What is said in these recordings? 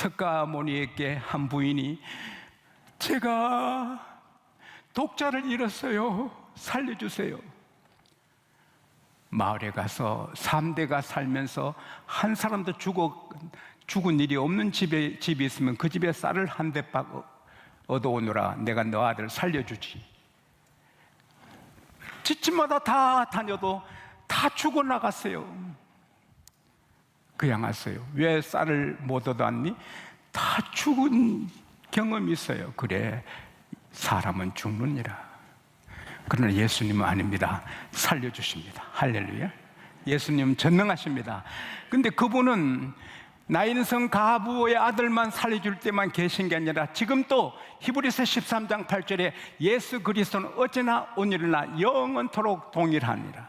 석가모니에게 한 부인이 제가 독자를 잃었어요. 살려주세요. 마을에 가서 3대가 살면서 한 사람도 죽은 일이 없는 집이 있으면 그 집에 쌀을 한 대박 얻어오느라 내가 너 아들 살려주지. 집집마다 다 다녀도 다 죽어나갔어요. 그냥 왔어요. 왜 쌀을 못 얻어왔니? 다 죽은 경험이 있어요. 그래, 사람은 죽느니라. 그러나 예수님은 아닙니다. 살려주십니다. 할렐루야. 예수님은 전능하십니다. 근데 그분은 나인성 가부의 아들만 살려줄 때만 계신 게 아니라 지금 또 히브리서 13장 8절에 예수 그리스도는 어제나 오늘이나 영원토록 동일하니라.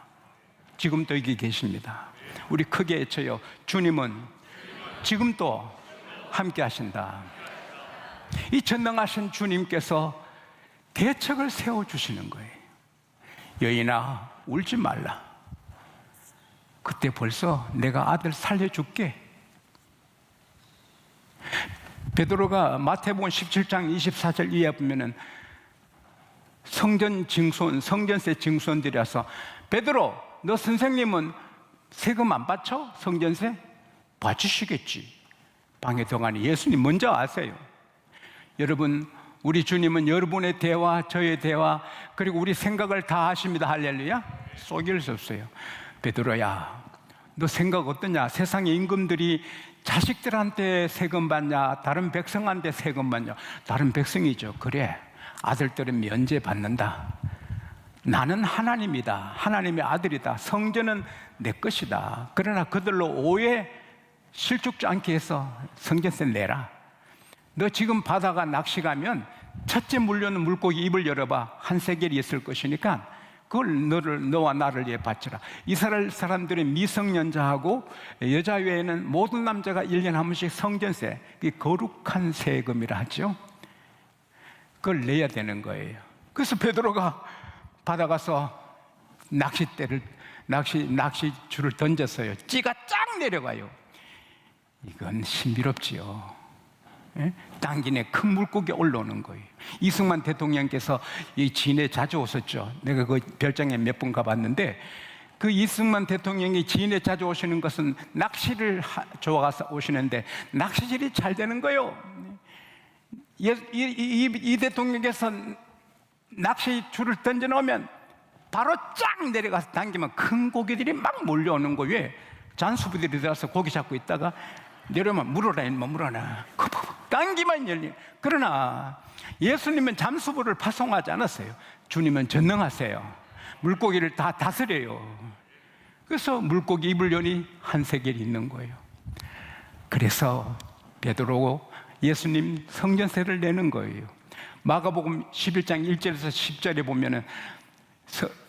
지금도 여기 계십니다. 우리 크게 외쳐요. 주님은 지금도 함께 하신다. 이 전능하신 주님께서 대책을 세워주시는 거예요. 여인아, 울지 말라. 그때 벌써 내가 아들 살려줄게. 베드로가 마태복음 17장 24절 이하에 보면은 성전세 증손들이라서 베드로, 너 선생님은 세금 안 받쳐? 성전세? 받으시겠지. 방에 들어가니 예수님 먼저 아세요. 여러분, 우리 주님은 여러분의 대화, 저의 대화, 그리고 우리 생각을 다 아십니다. 할렐루야. 속일 수 없어요. 베드로야, 너 생각 어떠냐? 세상의 임금들이 자식들한테 세금 받냐? 다른 백성한테 세금 받냐? 다른 백성이죠. 그래, 아들들은 면제 받는다. 나는 하나님이다. 하나님의 아들이다. 성전은 내 것이다. 그러나 그들로 오해 실족지 않게 해서 성전세 내라. 너 지금 바다가 낚시 가면 첫째 물려는 물고기 입을 열어봐. 한 세겔이 있을 것이니까 그걸 너와 나를 위해 바치라. 이스라엘 사람들의 미성년자하고 여자 외에는 모든 남자가 1년에 한 번씩 성전세, 거룩한 세금이라 하죠. 그걸 내야 되는 거예요. 그래서 베드로가 바다 가서 낚시줄을 던졌어요. 찌가 쫙 내려가요. 이건 신비롭지요. 예? 당긴에 큰 물고기 올라오는 거예요. 이승만 대통령께서 이 진해 자주 오셨죠. 내가 그 별장에 몇 번 가봤는데 그 이승만 대통령이 진해 자주 오시는 것은 낚시를 좋아서 오시는데 낚시질이 잘 되는 거예요. 이 대통령께서 낚시줄을 던져놓으면 바로 쫙 내려가서 당기면 큰 고기들이 막 몰려오는 거예요. 잔수부들이 들어서 고기 잡고 있다가 내려오면 물어라, 인마 물어라. 당기만 열리. 그러나 예수님은 잠수부를 파송하지 않았어요. 주님은 전능하세요. 물고기를 다 다스려요. 그래서 물고기 입을 여니 한 세겔이 있는 거예요. 그래서 베드로고 예수님 성전세를 내는 거예요. 마가복음 11장 1절에서 10절에 보면은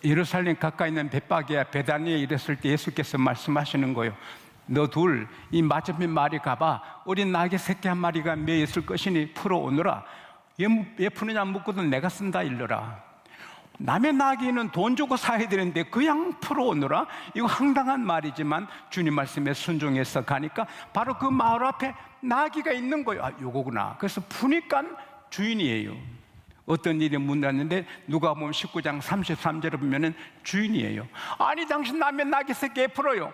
예루살렘 가까이 있는 벳바게와 베다니에 이랬을 때 예수께서 말씀하시는 거예요. 너 둘 이 맞은편 마을에 가봐. 어린 낙의 새끼 한 마리가 매 있을 것이니 풀어오느라. 왜 푸느냐 묻거든 내가 쓴다 일러라. 남의 나귀는 돈 주고 사야 되는데 그냥 풀어오느라. 이거 황당한 말이지만 주님 말씀에 순종해서 가니까 바로 그 마을 앞에 나귀가 있는 거예요. 아, 요거구나. 그래서 푸니까 주인이에요. 어떤 일이 문났는데 누가 보면 19장 33절에 보면은 주인이에요. 아니 당신 남의 나귀 새끼 풀어요.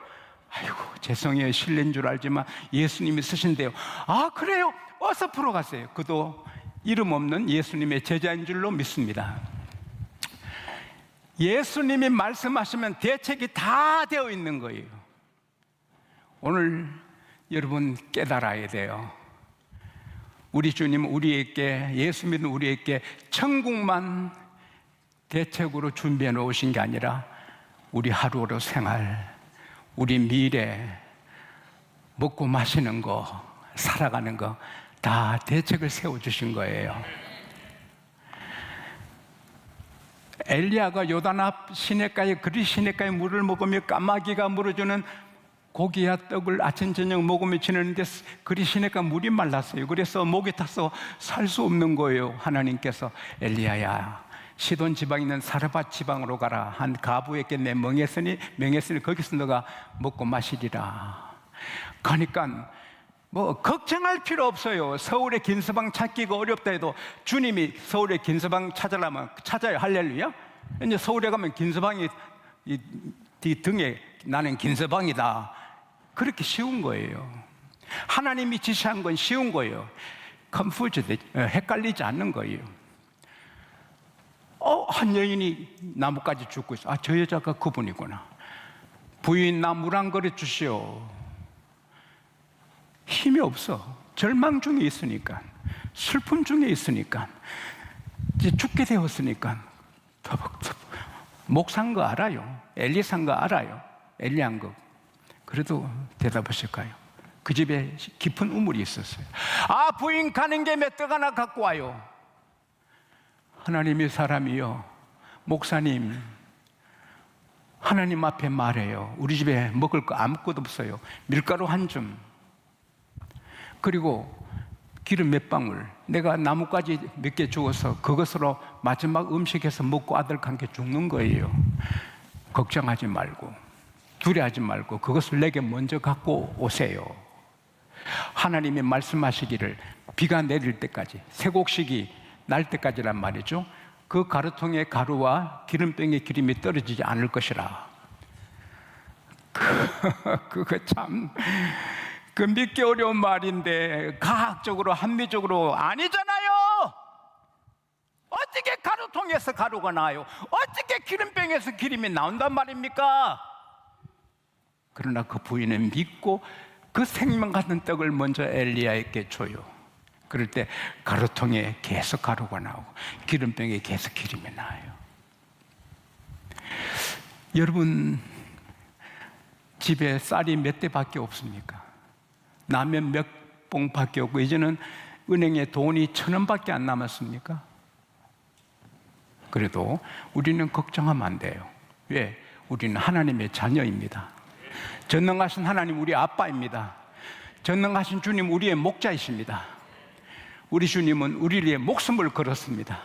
아이고 죄송해요, 실례인 줄 알지만 예수님이 쓰신대요. 아 그래요? 어서 풀어가세요. 그도 이름 없는 예수님의 제자인 줄로 믿습니다. 예수님이 말씀하시면 대책이 다 되어 있는 거예요. 오늘 여러분 깨달아야 돼요. 우리 주님은 우리에게, 예수 믿는 우리에게 천국만 대책으로 준비해 놓으신 게 아니라 우리 하루하루 생활, 우리 미래, 먹고 마시는 거, 살아가는 거 다 대책을 세워주신 거예요. 엘리야가 요단 앞 시냇가에 그리 시냇가에 물을 먹으며 까마귀가 물어주는 고기와 떡을 아침 저녁 먹으며 지내는데 그리 시냇가 물이 말랐어요. 그래서 목이 타서 살 수 없는 거예요. 하나님께서 엘리야야 시돈 지방에 있는 사르밧 지방으로 가라. 한 가부에게 내 명했으니 거기서 너가 먹고 마시리라. 가니까 뭐 걱정할 필요 없어요. 서울의 긴 서방 찾기가 어렵다 해도 주님이 서울의 긴 서방 찾으려면 찾아요. 할렐루야. 이제 서울에 가면 긴 서방이 이 등에 나는 긴 서방이다. 그렇게 쉬운 거예요. 하나님이 지시한 건 쉬운 거예요. 헷갈리지 않는 거예요. 한 여인이 나무까지 죽고 있어. 아, 저 여자가 그분이구나. 부인, 나 물 한 그릇 주시오. 힘이 없어. 절망 중에 있으니까, 슬픔 중에 있으니까, 이제 죽게 되었으니까 터벅터벅. 목 산 거 알아요. 엘리 산 거 알아요. 엘리 한 거. 그래도 대답하실까요? 그 집에 깊은 우물이 있었어요. 아, 부인 가는 김에 떡 하나 갖고 와요. 하나님의 사람이요, 목사님, 하나님 앞에 말해요. 우리 집에 먹을 거 아무것도 없어요. 밀가루 한 줌, 그리고 기름 몇 방울, 내가 나뭇가지 몇 개 주어서 그것으로 마지막 음식해서 먹고 아들 관계 죽는 거예요. 걱정하지 말고, 두려워하지 말고 그것을 내게 먼저 갖고 오세요. 하나님이 말씀하시기를 비가 내릴 때까지, 새곡식이 날 때까지란 말이죠. 그 가루통의 가루와 기름병의 기름이 떨어지지 않을 것이라. 그거 참, 그 믿기 어려운 말인데 과학적으로, 합리적으로 아니잖아요. 어떻게 가루통에서 가루가 나와요? 어떻게 기름병에서 기름이 나온단 말입니까? 그러나 그 부인은 믿고 그 생명 같은 떡을 먼저 엘리야에게 줘요. 그럴 때 가루통에 계속 가루가 나오고 기름병에 계속 기름이 나와요. 여러분, 집에 쌀이 몇 대밖에 없습니까? 라면 몇 봉밖에 없고 이제는 은행에 돈이 1,000원밖에 안 남았습니까? 그래도 우리는 걱정하면 안 돼요. 왜? 우리는 하나님의 자녀입니다. 전능하신 하나님 우리 아빠입니다. 전능하신 주님 우리의 목자이십니다. 우리 주님은 우리를 위해 목숨을 걸었습니다.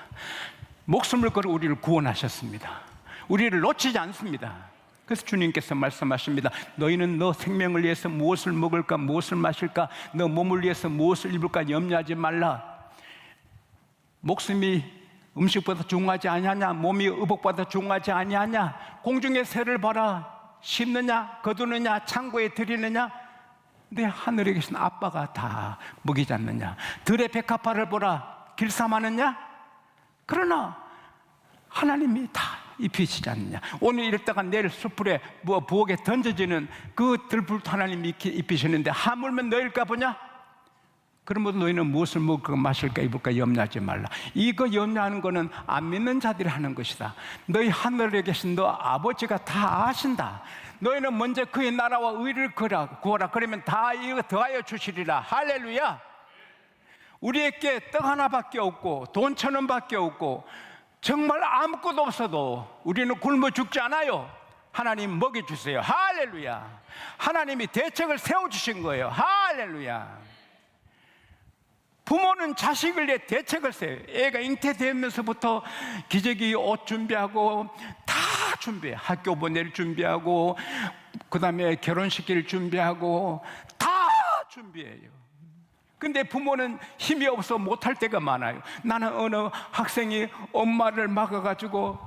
목숨을 걸어 우리를 구원하셨습니다. 우리를 놓치지 않습니다. 그래서 주님께서 말씀하십니다. 너희는 너 생명을 위해서 무엇을 먹을까, 무엇을 마실까, 너 몸을 위해서 무엇을 입을까 염려하지 말라. 목숨이 음식보다 중요하지 아니하냐, 몸이 의복보다 중요하지 아니하냐. 공중의 새를 봐라. 심느냐, 거두느냐, 창고에 들이느냐. 내 하늘에 계신 아빠가 다 먹이지 않느냐. 들의 백합화를 보라. 길쌈하느냐. 그러나 하나님이 다 입히시지 않느냐. 오늘 이랬다가 내일 숯불에 부엌에 던져지는 그 들불도 하나님이 입히시는데 하물며 너일까 보냐. 그러므로 너희는 무엇을 먹을까, 마실까, 입을까 염려하지 말라. 이거 염려하는 거는 안 믿는 자들이 하는 것이다. 너희 하늘에 계신 너 아버지가 다 아신다. 너희는 먼저 그의 나라와 의를 구하라. 그러면 다 이거 더하여 주시리라. 할렐루야. 우리에게 떡 하나밖에 없고 돈 1,000원밖에 없고 정말 아무것도 없어도 우리는 굶어 죽지 않아요. 하나님 먹여주세요. 할렐루야. 하나님이 대책을 세워주신 거예요. 할렐루야. 부모는 자식을 위해 대책을 세워요. 애가 잉태되면서부터 기저귀 옷 준비하고 다 준비해. 학교 보낼 준비하고 그 다음에 결혼시킬 준비하고 다 준비해요. 근데 부모는 힘이 없어 못할 때가 많아요. 나는 어느 학생이 엄마를 막아가지고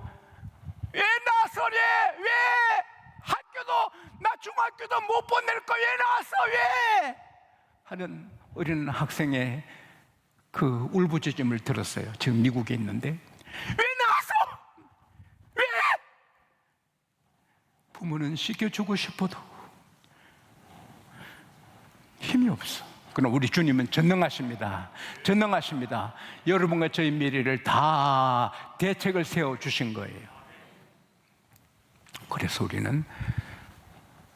왜 나서래? 왜? 학교도 나 중학교도 못 보낼 거 왜 나왔어? 왜? 하는 어린 학생의 그 울부짖음을 들었어요. 지금 미국에 있는데 왜 나왔어? 왜? 부모는 씻겨주고 싶어도 힘이 없어. 그러나 우리 주님은 전능하십니다. 전능하십니다. 여러분과 저희 미래를 다 대책을 세워주신 거예요. 그래서 우리는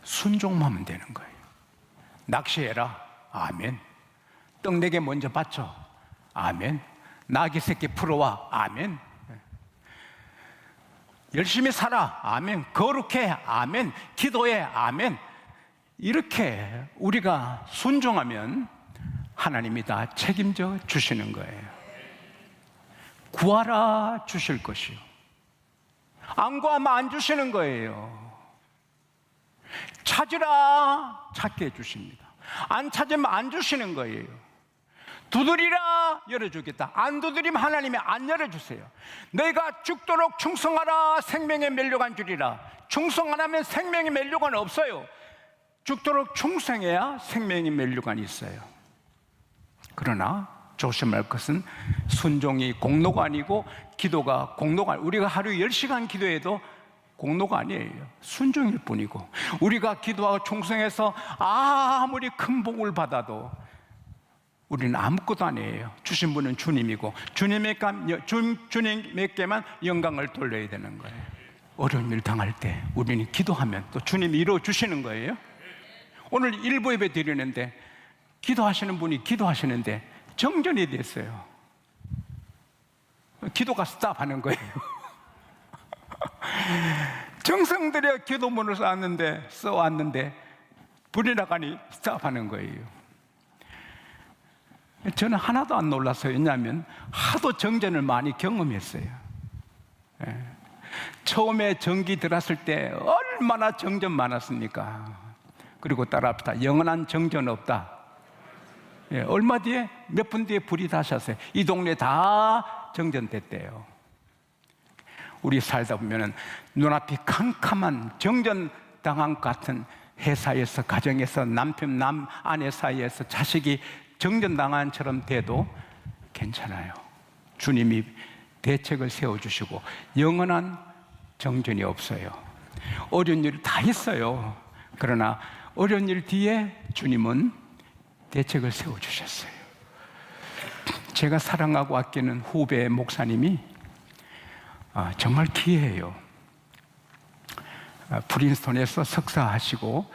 순종하면 되는 거예요. 낚시해라. 아멘. 떡 4개 먼저 바쳐. 아멘. 나귀 새끼 풀어와. 아멘. 열심히 살아. 아멘. 거룩해. 아멘. 기도해. 아멘. 이렇게 우리가 순종하면 하나님이 다 책임져 주시는 거예요. 구하라 주실 것이요. 안 구하면 안 주시는 거예요. 찾으라 찾게 해주십니다. 안 찾으면 안 주시는 거예요. 두드리라 열어주겠다. 안 두드리면 하나님이 안 열어주세요. 너희가 죽도록 충성하라 생명의 면류관 주리라. 충성 안 하면 생명의 면류관 없어요. 죽도록 충성해야 생명의 면류관이 있어요. 그러나 조심할 것은 순종이 공로가 아니고 기도가 공로가 아니에요. 우리가 하루 10시간 기도해도 공로가 아니에요. 순종일 뿐이고, 우리가 기도하고 충성해서 아무리 큰 복을 받아도 우리는 아무것도 아니에요. 주신 분은 주님이고 주님에게만 영광을 돌려야 되는 거예요. 어려운 일 당할 때 우리는 기도하면 또 주님이 이루어주시는 거예요. 오늘 일부 예배 드리는데 기도하시는 분이 기도하시는데 정전이 됐어요. 기도가 스탑하는 거예요. 정성 들여 기도문을 써왔는데 불이 나가니 스탑하는 거예요. 저는 하나도 안 놀랐어요. 왜냐하면 하도 정전을 많이 경험했어요. 처음에 전기 들어왔을 때 얼마나 정전 많았습니까? 그리고 따라합시다. 영원한 정전 없다. 얼마 뒤에, 몇 분 뒤에 불이 다시 왔어요. 이 동네 다 정전됐대요. 우리 살다 보면 눈앞이 캄캄한 정전당한 것 같은 회사에서, 가정에서, 남편, 아내 사이에서 자식이 정전당한처럼 돼도 괜찮아요. 주님이 대책을 세워주시고 영원한 정전이 없어요. 어려운 일 다 있어요. 그러나 어려운 일 뒤에 주님은 대책을 세워주셨어요. 제가 사랑하고 아끼는 후배 목사님이 정말 귀해요. 프린스턴에서 석사하시고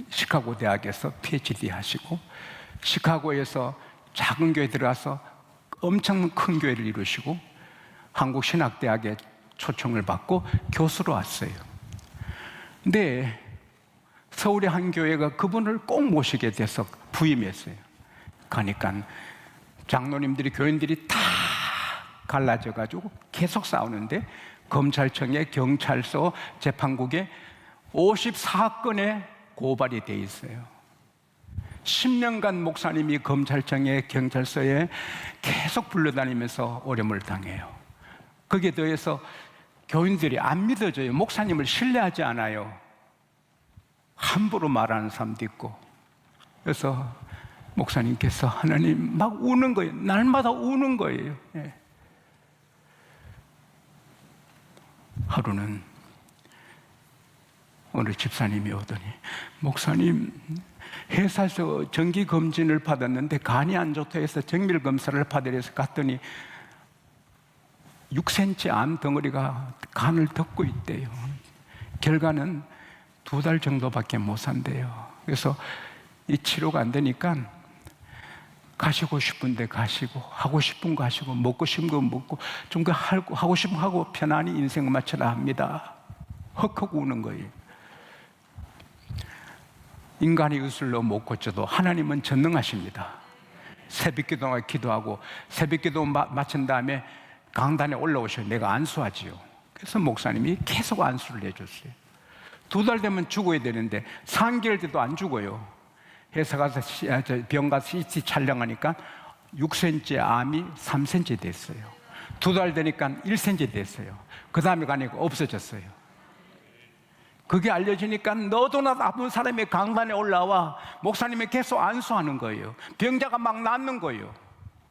시카고 대학에서 PhD 하시고 시카고에서 작은 교회 들어가서 엄청 큰 교회를 이루시고 한국신학대학에 초청을 받고 교수로 왔어요. 근데 서울의 한 교회가 그분을 꼭 모시게 돼서 부임했어요. 가니까 장로님들이, 교인들이 다 갈라져가지고 계속 싸우는데 검찰청에, 경찰서, 재판국에 54건의 고발이 돼 있어요. 10년간 목사님이 검찰청에, 경찰서에 계속 불러다니면서 어려움을 당해요. 거기에 더해서 교인들이 안 믿어져요. 목사님을 신뢰하지 않아요. 함부로 말하는 사람도 있고. 그래서 목사님께서 하나님 막 우는 거예요. 날마다 우는 거예요. 하루는 어느 집사님이 오더니, 목사님, 회사에서 정기검진을 받았는데 간이 안 좋다 해서 정밀검사를 받으려 해서 갔더니 6cm 암 덩어리가 간을 덮고 있대요. 결과는 2달 정도밖에 못 산대요. 그래서 이 치료가 안 되니까 가시고 싶은데 가시고, 하고 싶은 거 하시고, 먹고 싶은 거 먹고, 좀 하고 싶은 거 하고 편안히 인생을 마쳐라 합니다. 헉헉 우는 거예요. 인간의 의술로 못 고쳐도 하나님은 전능하십니다. 새벽 기도가 기도하고 새벽 기도 마친 다음에 강단에 올라오셔요. 내가 안수하지요. 그래서 목사님이 계속 안수를 해줬어요. 2달 되면 죽어야 되는데 3개월 돼도 안 죽어요. 회사 가서 병 가서 CT 촬영하니까 6cm 암이 3cm 됐어요. 2달 되니까 1cm 됐어요. 그 다음에 가니까 없어졌어요. 그게 알려지니까 너도 나도 아픈 사람이 강단에 올라와 목사님이 계속 안수하는 거예요. 병자가 막 낫는 거예요.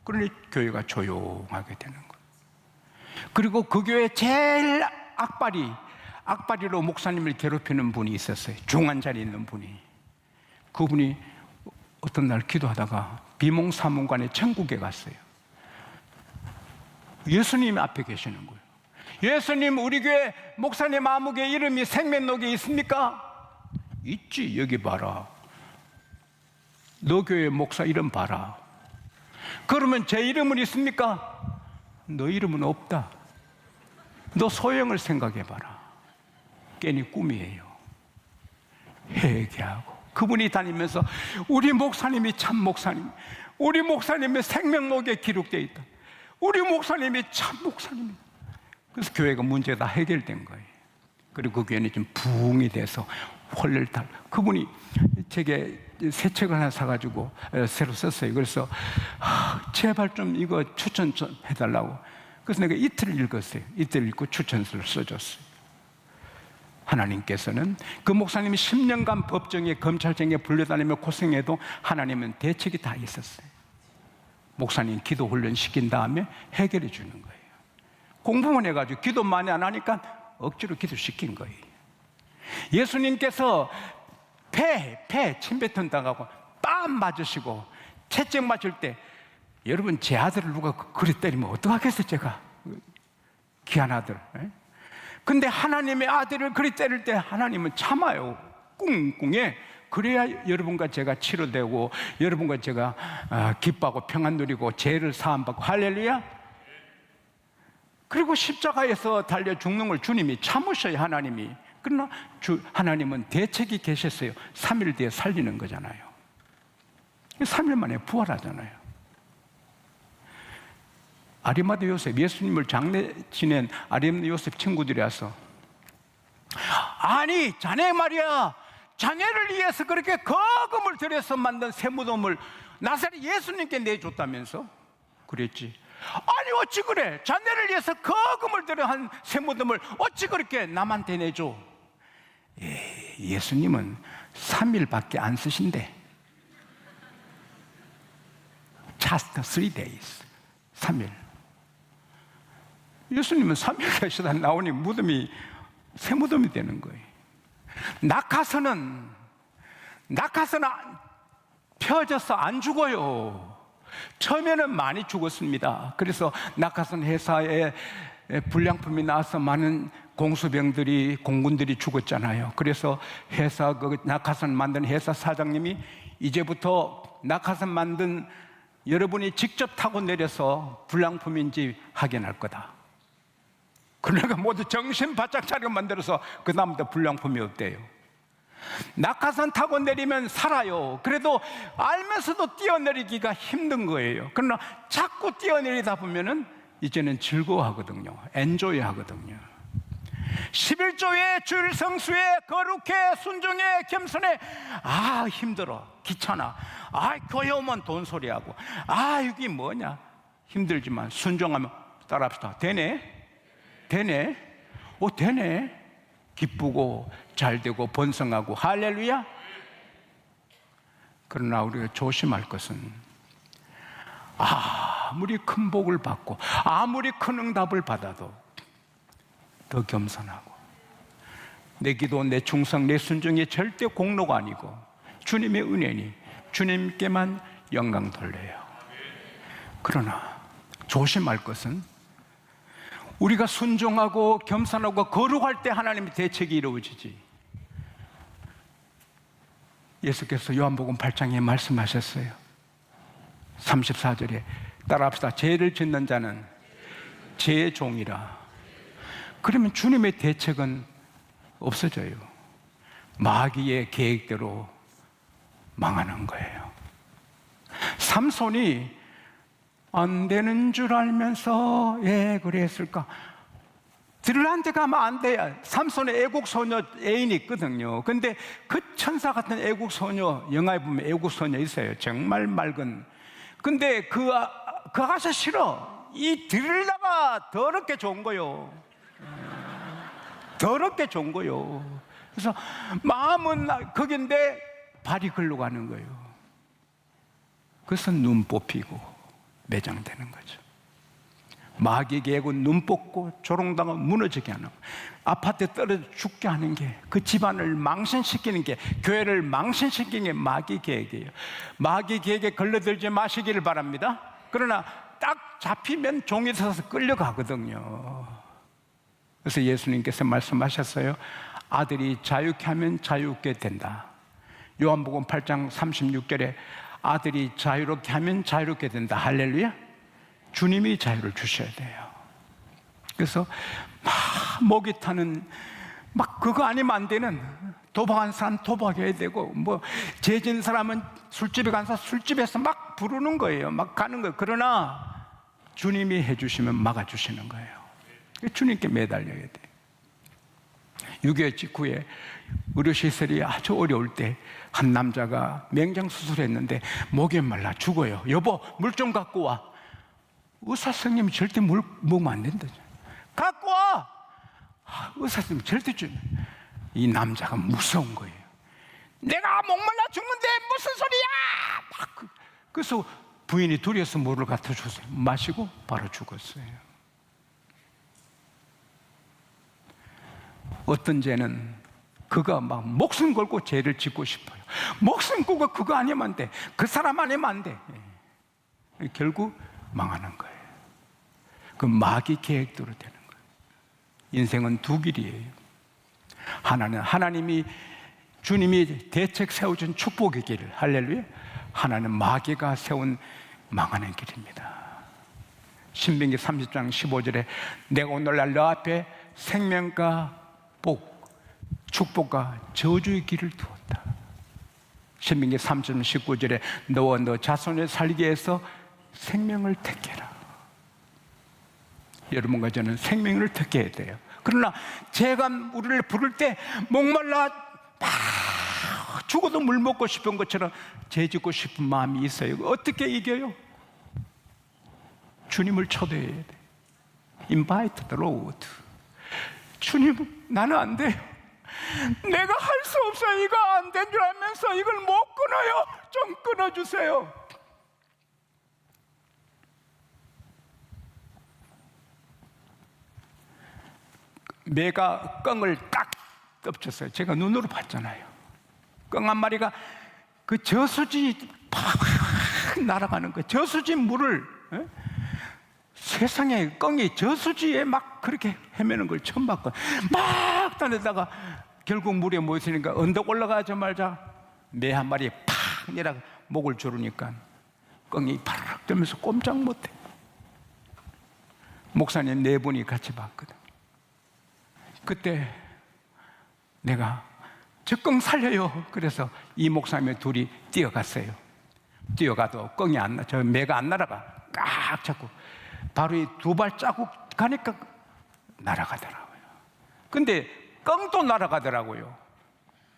그러니 교회가 조용하게 되는 거예요. 그리고 그 교회 제일 악바리로 목사님을 괴롭히는 분이 있었어요. 중한 자리에 있는 분이. 그분이 어떤 날 기도하다가 비몽사몽간에 천국에 갔어요. 예수님 앞에 계시는 거예요. 예수님, 우리 교회 목사님 아무개 이름이 생명록에 있습니까? 있지. 여기 봐라. 너 교회 목사 이름 봐라. 그러면 제 이름은 있습니까? 너 이름은 없다. 너 소영을 생각해봐라. 괜히 꿈이에요. 회개하고 그분이 다니면서 우리 목사님이 참 목사님, 우리 목사님의 생명록에 기록되어 있다. 우리 목사님이 참 목사님이다. 그래서 교회가 문제가 다 해결된 거예요. 그리고 그 교회는 좀 부흥이 돼서 홀레를 탈. 그분이 제게 새 책을 하나 사가지고 새로 썼어요. 그래서 제발 좀 이거 추천 좀 해달라고. 그래서 내가 이틀을 읽었어요. 이틀 읽고 추천서를 써줬어요. 하나님께서는 그 목사님이 10년간 법정에 검찰청에 불려다니며 고생해도 하나님은 대책이 다 있었어요. 목사님 기도 훈련 시킨 다음에 해결해 주는 거예요. 공부만 해가지고 기도 많이 안 하니까 억지로 기도시킨 거예요. 예수님께서 폐 침뱉은 당하고 빰 맞으시고 채찍 맞을 때 여러분 제 아들을 누가 그리 때리면 어떡하겠어요 제가. 귀한 아들. 근데 하나님의 아들을 그리 때릴 때 하나님은 참아요. 꿍꿍해. 그래야 여러분과 제가 치료되고 여러분과 제가 기뻐하고 평안 누리고 죄를 사함받고. 할렐루야. 그리고 십자가에서 달려 죽는 걸 주님이 참으셔요. 하나님이. 그러나 하나님은 대책이 계셨어요. 3일 뒤에 살리는 거잖아요. 3일 만에 부활하잖아요. 아리마대 요셉, 예수님을 장례 지낸 아리마대 요셉 친구들이 와서 아니 자네 말이야, 자네를 위해서 그렇게 거금을 들여서 만든 세무돔을 나사렛 예수님께 내줬다면서? 그랬지. 아니 어찌 그래, 자네를 위해서 거금을 들여 한 세무돔을 어찌 그렇게 남한테 내줘? 예수님은 3일밖에 안 쓰신대. Just 3 days. 3일. 예수님은 3일 계시다 나오니 무덤이 새무덤이 되는 거예요. 낙하산은 펴져서 안 죽어요. 처음에는 많이 죽었습니다. 그래서 낙하산 회사에 불량품이 나와서 많은 공수병들이 공군들이 죽었잖아요. 그래서 회사 그 낙하산 만든 회사 사장님이 이제부터 낙하산 만든 여러분이 직접 타고 내려서 불량품인지 확인할 거다. 그러니까 모두 정신 바짝 차리고 만들어서 그 다음부터 불량품이 없대요. 낙하산 타고 내리면 살아요. 그래도 알면서도 뛰어내리기가 힘든 거예요. 그러나 자꾸 뛰어내리다 보면은 이제는 즐거워하거든요. 엔조이 하거든요. 11조에 주일 성수에 거룩해 순종해 겸손해. 힘들어, 귀찮아. 교회 오면 돈소리하고 이게 뭐냐. 힘들지만 순종하면 따라합시다. 되네. 기쁘고 잘되고 번성하고. 할렐루야. 그러나 우리가 조심할 것은 아무리 큰 복을 받고 아무리 큰 응답을 받아도 더 겸손하고 내 기도, 내 충성, 내 순종이 절대 공로가 아니고 주님의 은혜니 주님께만 영광 돌려요. 그러나 조심할 것은 우리가 순종하고 겸손하고 거룩할 때 하나님의 대책이 이루어지지. 예수께서 요한복음 8장에 말씀하셨어요. 34절에 따라합시다. 죄를 짓는 자는 죄의 종이라. 그러면 주님의 대책은 없어져요. 마귀의 계획대로 망하는 거예요. 삼손이 안 되는 줄 알면서 왜 그랬을까? 들한테 가면 안 돼요. 삼손의 애국 소녀 애인이 있거든요. 근데 그 천사 같은 애국 소녀, 영화에 보면 애국 소녀 있어요. 정말 맑은. 근데 그 아가씨 싫어. 이 들다가 더럽게 좋은 거요. 더럽게 좋은 거요. 그래서 마음은 거긴데 발이 글로 가는 거예요. 그래서 눈 뽑히고 매장되는 거죠. 마귀 계획은 눈 뽑고 조롱당하고 무너지게 하는, 아파트에 떨어져 죽게 하는 게, 그 집안을 망신시키는 게, 교회를 망신시키는 게 마귀 계획이에요. 마귀 계획에 걸려들지 마시기를 바랍니다. 그러나 딱 잡히면 종이 서서 끌려가거든요. 그래서 예수님께서 말씀하셨어요. 아들이 자유케 하면 자유케 된다. 요한복음 8장 36절에 아들이 자유롭게 하면 자유롭게 된다. 할렐루야. 주님이 자유를 주셔야 돼요. 그래서 목이 타는 그거 아니면 안 되는, 도박한 사람 도박해야 되고, 죄진 사람은 술집에 가서 술집에서 막 부르는 거예요. 막 가는 거예요. 그러나 주님이 해주시면 막아주시는 거예요. 주님께 매달려야 돼요. 6.25 직후에 의료시설이 아주 어려울 때 한 남자가 맹장수술했는데 목이 말라 죽어요. 여보, 물 좀 갖고 와. 의사 선생님이 절대 물 먹으면 안 된다. 갖고 와! 의사 선생님이 절대 주면. 이 남자가 무서운 거예요. 내가 목말라 죽는데 무슨 소리야! 그래서 부인이 둘이서 물을 갖다 줬어요. 마시고 바로 죽었어요. 어떤 죄는 그가 막 목숨 걸고 죄를 짓고 싶어요. 목숨 걸고 그거 아니면 안 돼. 그 사람 아니면 안 돼. 결국 망하는 거예요. 그 마귀 계획대로 되는 거예요. 인생은 두 길이에요. 하나는 하나님이 주님이 대책 세워준 축복의 길, 할렐루야. 하나는 마귀가 세운 망하는 길입니다. 신명기 30장 15절에 내가 오늘날 너 앞에 생명과 복, 축복과 저주의 길을 두었다. 신명기 3장 19절에 너와 너 자손을 살게 해서 생명을 택해라. 여러분과 저는 생명을 택해야 돼요. 그러나 제가 우리를 부를 때 목말라 죽어도 물 먹고 싶은 것처럼 죄 짓고 싶은 마음이 있어요. 어떻게 이겨요? 주님을 초대해야 돼. Invite the Lord. 주님, 나는 안 돼요. 내가 할 수 없어요. 이거 안 된 줄 알면서 이걸 못 끊어요. 좀 끊어주세요. 매가 꿩을 딱 덮쳤어요. 제가 눈으로 봤잖아요. 꿩 한 마리가 그 저수지 팍 날아가는 거, 저수지 물을 세상에 꿩이 저수지에 막 그렇게 헤매는 걸 처음 봤거든. 막 다니다가 결국 물에 모였으니까 언덕 올라가자 말자 매 한 마리에 팍 내려 목을 조르니까 꿩이 파르륵 뜨면서 꼼짝 못해. 목사님 네 분이 같이 봤거든. 그때 내가 저 꿩 살려요. 그래서 이 목사님의 둘이 뛰어갔어요. 뛰어가도 꿩이 안 나, 저 매가 안 날아가. 깍 잡고 바로 이 두 발자국 가니까 날아가더라고요. 근데 꿩도 날아가더라고요.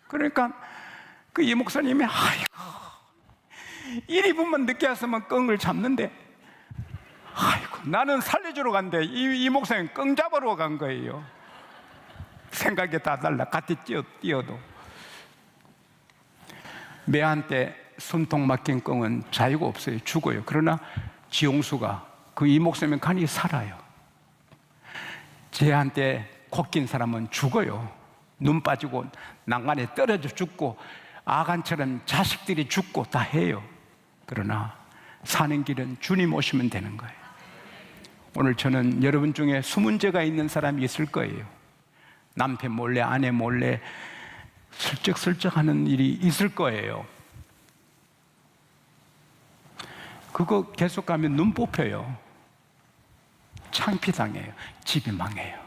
그러니까 그 이 목사님이 아이고 1, 2분만 늦게 왔으면 꿩을 잡는데 아이고 나는 살려주러 간대. 이 목사님 꿩 잡으러 간 거예요. 생각이 다 달라. 같이 뛰어도. 매한테 숨통 막힌 꿩은 자유가 없어요. 죽어요. 그러나 지용수가 그 이 목사님 간이 살아요. 쟤한테 코낀 사람은 죽어요. 눈 빠지고 난간에 떨어져 죽고 아간처럼 자식들이 죽고 다 해요. 그러나 사는 길은 주님 오시면 되는 거예요. 오늘 저는 여러분 중에 숨은 죄가 있는 사람이 있을 거예요. 남편 몰래 아내 몰래 슬쩍슬쩍 하는 일이 있을 거예요. 그거 계속 가면 눈 뽑혀요. 창피당해요. 집이 망해요.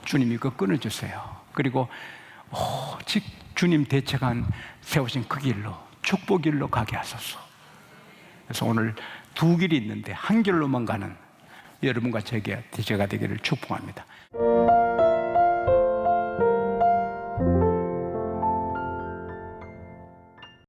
주님이 그거 끊어주세요. 그리고 오직 주님 대책한 세우신 그 길로 축복 길로 가게 하소서. 그래서 오늘 두 길이 있는데 한 길로만 가는 여러분과 제가 되기를 축복합니다.